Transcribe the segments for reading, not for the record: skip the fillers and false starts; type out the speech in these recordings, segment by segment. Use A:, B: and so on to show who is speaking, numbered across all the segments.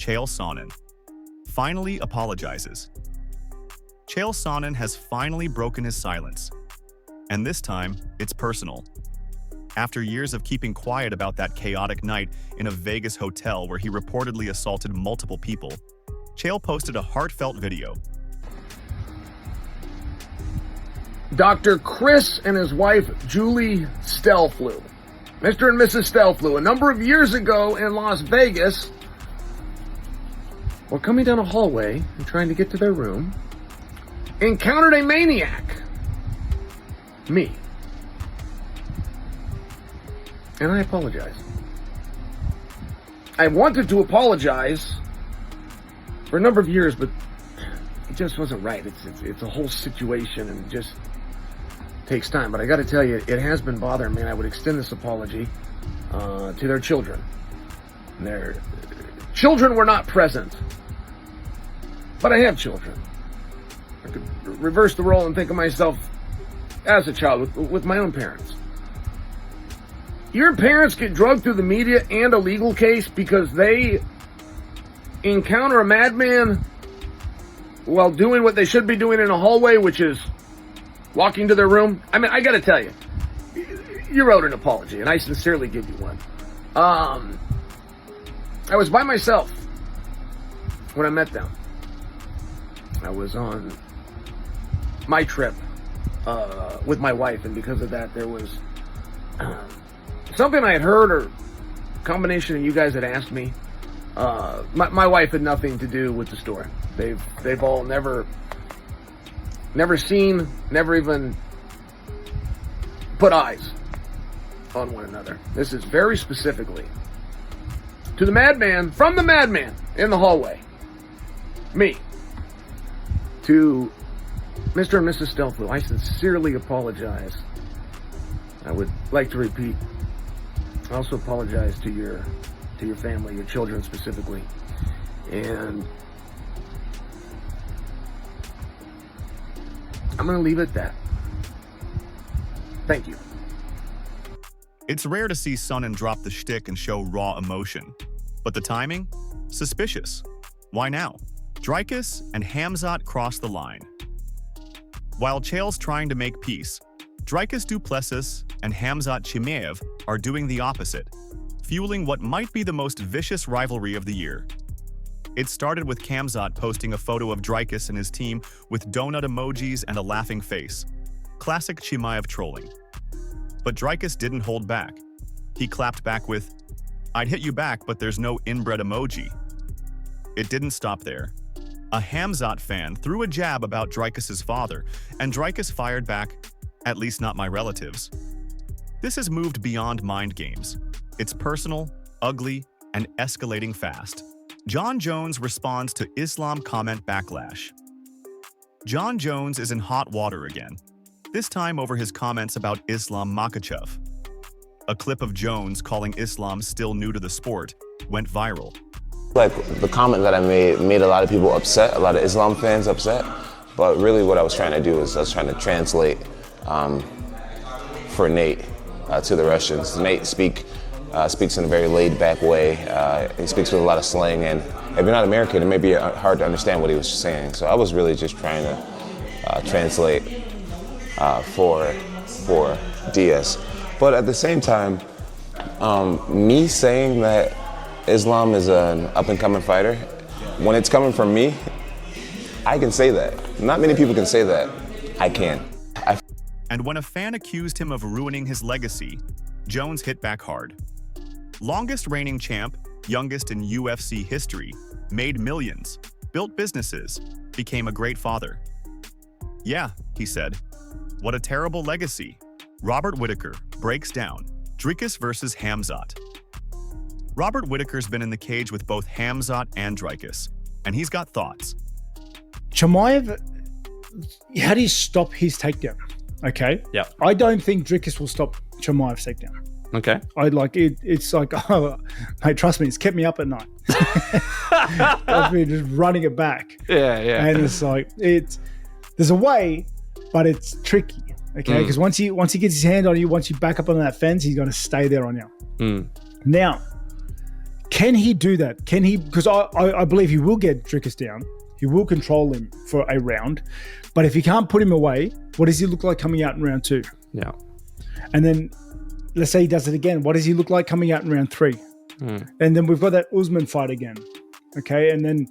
A: Chael Sonnen, finally apologizes. Chael Sonnen has finally broken his silence, and this time, it's personal. After years of keeping quiet about that chaotic night in a Vegas hotel where he reportedly assaulted multiple people, Chael posted a heartfelt video.
B: Dr. Chris and his wife, Julie Stelflew, Mr. and Mrs. Stelflew, a number of years ago in Las Vegas, were coming down a hallway and trying to get to their room, encountered a maniac, me. And I apologize. I wanted to apologize for a number of years, but it just wasn't right. It's a whole situation, and it just takes time. But I got to tell you, it has been bothering me, and I would extend this apology to their children. Their children were not present, but I have children. I could reverse the role and think of myself as a child with my own parents. Your parents get drugged through the media and a legal case because they encounter a madman while doing what they should be doing in a hallway, which is walking to their room. I mean, I got to tell you, you wrote an apology, and I sincerely give you one. I was by myself when I met them. I was on my trip with my wife, and because of that, there was something I had heard, or a combination of you guys had asked me. My wife had nothing to do with the story. They've all never seen, never even put eyes on one another. This is very specifically to the madman, from the madman in the hallway, me, to Mr. and Mrs. Stelflew. I sincerely apologize. I would like to repeat, I also apologize to your family, your children specifically. And I'm going to leave it at that. Thank you.
A: It's rare to see Sonnen drop the shtick and show raw emotion, but the timing? Suspicious. Why now? Dricus and Khamzat cross the line. While Chael's trying to make peace, Dricus du Plessis and Khamzat Chimaev are doing the opposite, fueling what might be the most vicious rivalry of the year. It started with Khamzat posting a photo of Dricus and his team with donut emojis and a laughing face. Classic Chimaev trolling. But Dricus didn't hold back. He clapped back with, "I'd hit you back, but there's no inbred emoji." It didn't stop there. A Khamzat fan threw a jab about Dricus' father, and Dricus fired back, "At least not my relatives." This has moved beyond mind games. It's personal, ugly, and escalating fast. Jon Jones responds to Islam comment backlash. Jon Jones is in hot water again, this time over his comments about Islam Makhachev. A clip of Jones calling Islam still new to the sport went viral.
C: Like, the comment that I made a lot of people upset, a lot of Islam fans upset, but really what I was trying to do is I was trying to translate for Nate to the Russians. Nate speaks in a very laid-back way. He speaks with a lot of slang, and if you're not American, it may be hard to understand what he was saying. So I was really just trying to translate for Diaz. But at the same time, me saying that Islam is an up-and-coming fighter, when it's coming from me, I can say that. Not many people can say that. I can.
A: And when a fan accused him of ruining his legacy, Jones hit back hard. Longest reigning champ, youngest in UFC history, made millions, built businesses, became a great father. "Yeah," he said. "What a terrible legacy." Robert Whittaker breaks down Dricus versus Khamzat. Robert Whittaker's been in the cage with both Khamzat and Dricus, and he's got thoughts.
D: Chimaev, how do you stop his takedown? Okay.
E: Yeah.
D: I don't think Dricus will stop Chimaev's takedown.
E: Okay.
D: I like it. It's like, oh, mate, trust me, it's kept me up at night. I've been just running it back.
E: Yeah.
D: And it's like, there's a way, but it's tricky. Okay. Because once he gets his hand on you, once you back up on that fence, he's going to stay there on you. Now, Can he do that? Can he? Because I believe he will get Dricus down. He will control him for a round. But if he can't put him away, what does he look like coming out in round 2?
E: Yeah.
D: And then let's say he does it again. What does he look like coming out in round 3? And then we've got that Usman fight again. Okay. And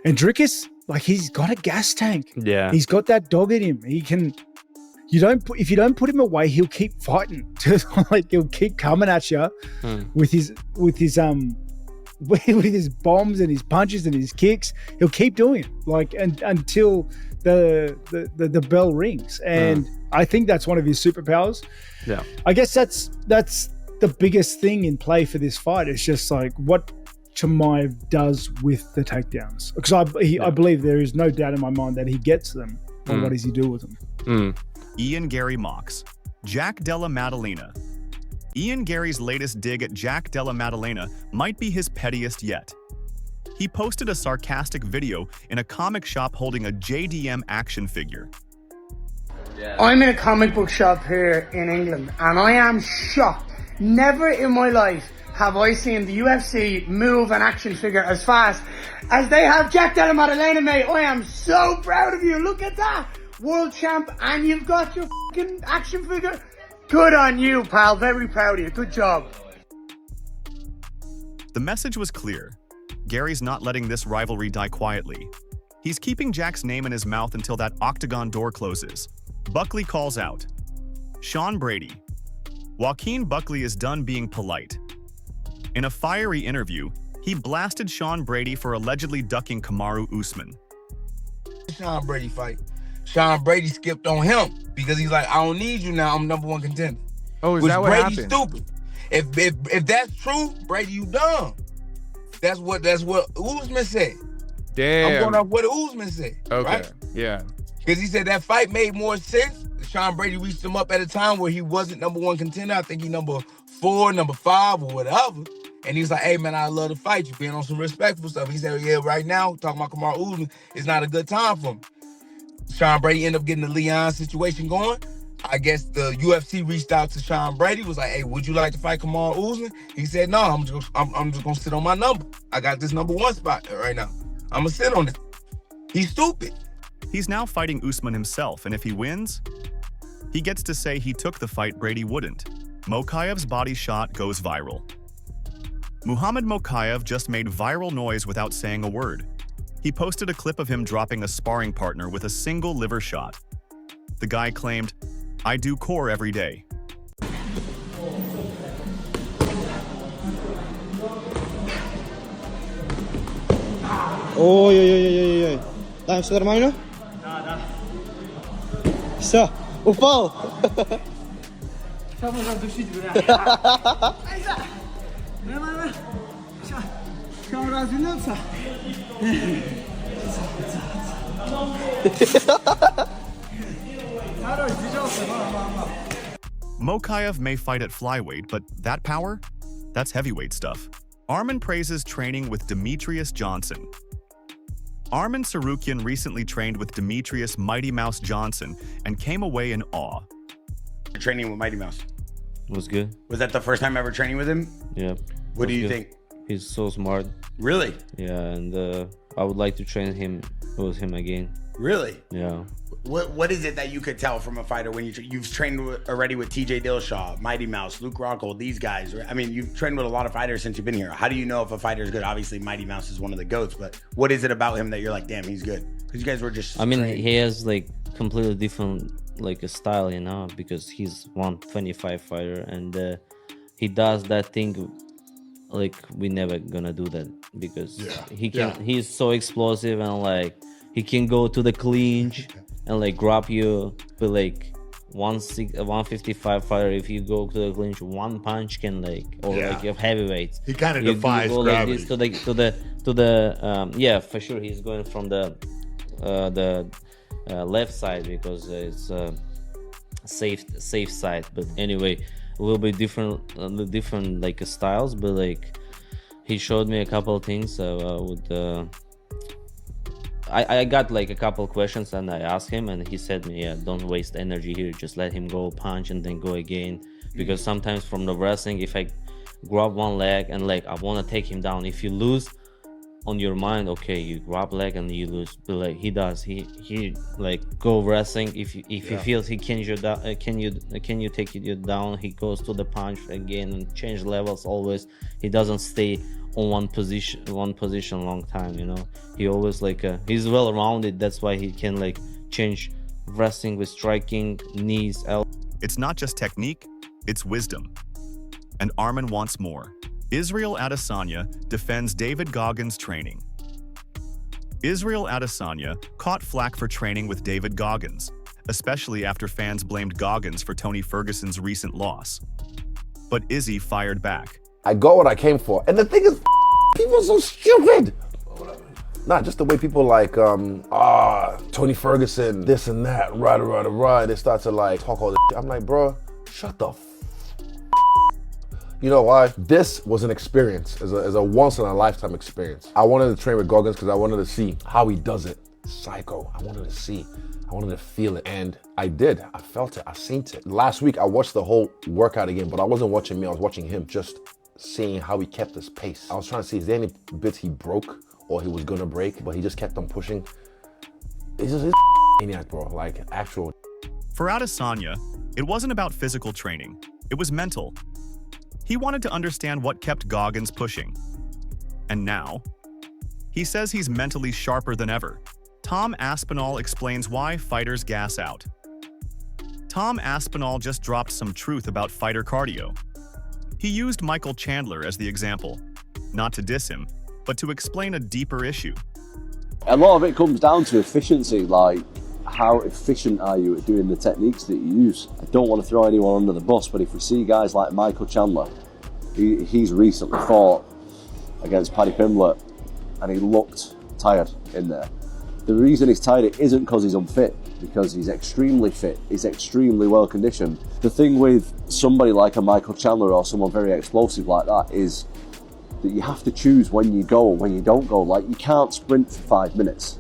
D: Dricus, like, he's got a gas tank.
E: Yeah.
D: He's got that dog in him. He can, if you don't put him away, he'll keep fighting. Like, he'll keep coming at you with his bombs and his punches and his kicks. He'll keep doing it, like, until the bell rings. And I think that's one of his superpowers.
E: Yeah.
D: I guess that's the biggest thing in play for this fight. It's just like what Chimaev does with the takedowns, because I believe there is no doubt in my mind that he gets them. And what does he do with them?
A: Ian Garry mocks Jack Della Maddalena. Ian Garry's latest dig at Jack Della Maddalena might be his pettiest yet. He posted a sarcastic video in a comic shop holding a JDM action figure.
F: I'm in a comic book shop here in England, and I am shocked. Never in my life have I seen the UFC move an action figure as fast as they have Jack Della Maddalena, mate. I am so proud of you. Look at that. World champ, and you've got your fucking action figure. Good on you, pal. Very proud of you. Good job.
A: The message was clear. Gary's not letting this rivalry die quietly. He's keeping Jack's name in his mouth until that octagon door closes. Buckley calls out Shawn Brady. Joaquin Buckley is done being polite. In a fiery interview, he blasted Shawn Brady for allegedly ducking Kamaru Usman.
G: Shawn Brady fight. Shawn Brady skipped on him because he's like, I don't need you now. I'm #1 contender.
E: Oh, is that what
G: Brady's
E: happened?
G: stupid. If that's true, Brady, you dumb. That's what Usman said.
E: Damn.
G: I'm going off what Usman said.
E: Okay.
G: Right?
E: Yeah.
G: Because he said that fight made more sense. Shawn Brady reached him up at a time where he wasn't #1 contender. I think he #4, #5, or whatever. And he was like, hey, man, I love to fight you, being on some respectful stuff. He said, yeah, right now, talking about Kamaru Usman, it's not a good time for him. Shawn Brady ended up getting the Leon situation going. I guess the UFC reached out to Shawn Brady, was like, hey, would you like to fight Kamaru Usman? He said, no, I'm just going to sit on my number. I got this #1 spot right now. I'm going to sit on it. He's stupid.
A: He's now fighting Usman himself, and if he wins, he gets to say he took the fight Brady wouldn't. Mokaev's body shot goes viral. Muhammad Mokaev just made viral noise without saying a word. He posted a clip of him dropping a sparring partner with a single liver shot. The guy claimed, I do core every day.
H: Oj. Daj mi se normalno? Da. Все, упал.
F: Сейчас можно душить, бля. Сейчас развернется.
A: Mokaev may fight at flyweight, but that power? That's heavyweight stuff. Armen praises training with Demetrius Johnson. Arman Tsarukyan recently trained with Demetrious Mighty Mouse Johnson and came away in awe.
I: Training with Mighty Mouse.
J: Was good.
I: Was that the first time ever training with him?
J: Yeah.
I: What do you think?
J: He's so smart.
I: Really?
J: Yeah, and I would like to train him with him again.
I: Really?
J: Yeah.
I: What is it that you could tell from a fighter when you've trained already with TJ Dillashaw, Mighty Mouse, Luke Rockhold, these guys? Right? I mean, you've trained with a lot of fighters since you've been here. How do you know if a fighter is good? Obviously, Mighty Mouse is one of the GOATs, but what is it about him that you're like, damn, he's good? Because you guys were just
J: I mean, he has like completely different like a style, you know, because he's 125 fighter and he does that thing like we never gonna do that because he's so explosive and like he can go to the clinch and like grab you, but like 155 fighter, if you go to the clinch, one punch can like, or like you have heavyweights.
K: He kind of defies
J: go
K: gravity.
J: Like this to the yeah, for sure he's going from the left side because it's safe side. But anyway, a little bit different like styles, but like he showed me a couple of things. I got like a couple questions and I asked him and he said me, yeah, don't waste energy here, just let him go punch and then go again, because sometimes from the wrestling, if I grab one leg and like I want to take him down. If you lose on your mind, okay, you grab leg and you lose, but like he does, he like go wrestling. If he feels he can you down, can you take you down, he goes to the punch again and change levels always. He doesn't stay on one position long time, you know. He always like he's well rounded. That's why he can like change wrestling with striking, knees, elbows.
A: It's not just technique, it's wisdom. And Armen wants more. Israel Adesanya defends David Goggins' training. Israel Adesanya caught flack for training with David Goggins, especially after fans blamed Goggins for Tony Ferguson's recent loss. But Izzy fired back.
E: I got what I came for. And the thing is, people are so stupid. Nah, just the way people like, Tony Ferguson, this and that, right. They start to like talk all this shit. I'm like, bro, shut the You know why? This was an experience, as a once in a lifetime experience. I wanted to train with Goggins because I wanted to see how he does it. Psycho, I wanted to feel it. And I did, I felt it, I seen it. Last week, I watched the whole workout again, but I wasn't watching me, I was watching him, just seeing how he kept his pace. I was trying to see, is there any bits he broke or he was gonna break, but he just kept on pushing. He's just a maniac, bro, like actual.
A: For Adesanya, it wasn't about physical training, it was mental. He wanted to understand what kept Goggins pushing. And now, he says he's mentally sharper than ever. Tom Aspinall explains why fighters gas out. Tom Aspinall just dropped some truth about fighter cardio. He used Michael Chandler as the example, not to diss him, but to explain a deeper issue.
K: A lot of it comes down to efficiency, like how efficient are you at doing the techniques that you use. I don't want to throw anyone under the bus, but if we see guys like Michael Chandler, he's recently fought against Paddy Pimblett and he looked tired in there. The reason he's tired isn't because he's unfit, because he's extremely fit, he's extremely well conditioned. The thing with somebody like a Michael Chandler or someone very explosive like that is that you have to choose when you go and when you don't go. Like, you can't sprint for 5 minutes.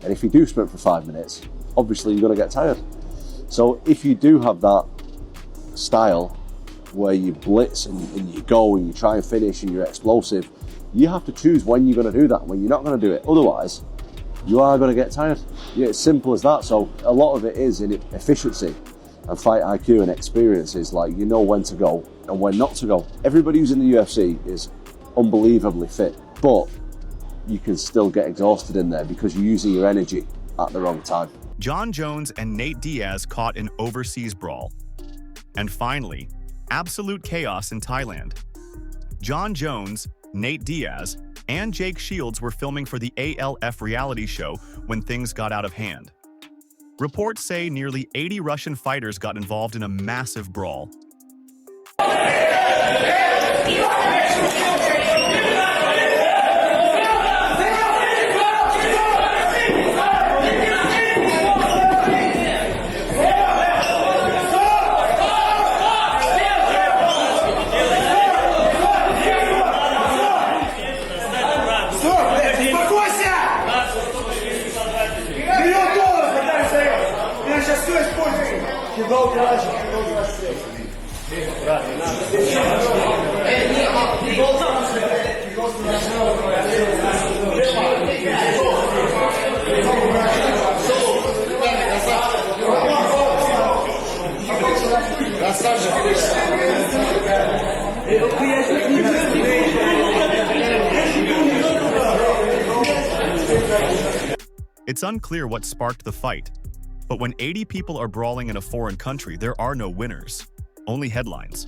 K: And if you do sprint for 5 minutes, obviously you're going to get tired. So if you do have that style where you blitz and you go and you try and finish and you're explosive, you have to choose when you're going to do that, when you're not going to do it. Otherwise, you are going to get tired. Yeah, it's simple as that. So a lot of it is in efficiency and fight IQ and experiences. Like, you know when to go and when not to go. Everybody who's in the UFC is unbelievably fit, but you can still get exhausted in there because you're using your energy at the wrong time.
A: Jon Jones and Nate Diaz caught an overseas brawl. And finally, absolute chaos in Thailand. Jon Jones, Nate Diaz, and Jake Shields were filming for the ALF reality show when things got out of hand. Reports say nearly 80 Russian fighters got involved in a massive brawl. It's unclear what sparked the fight, but when 80 people are brawling in a foreign country, there are no winners, only headlines.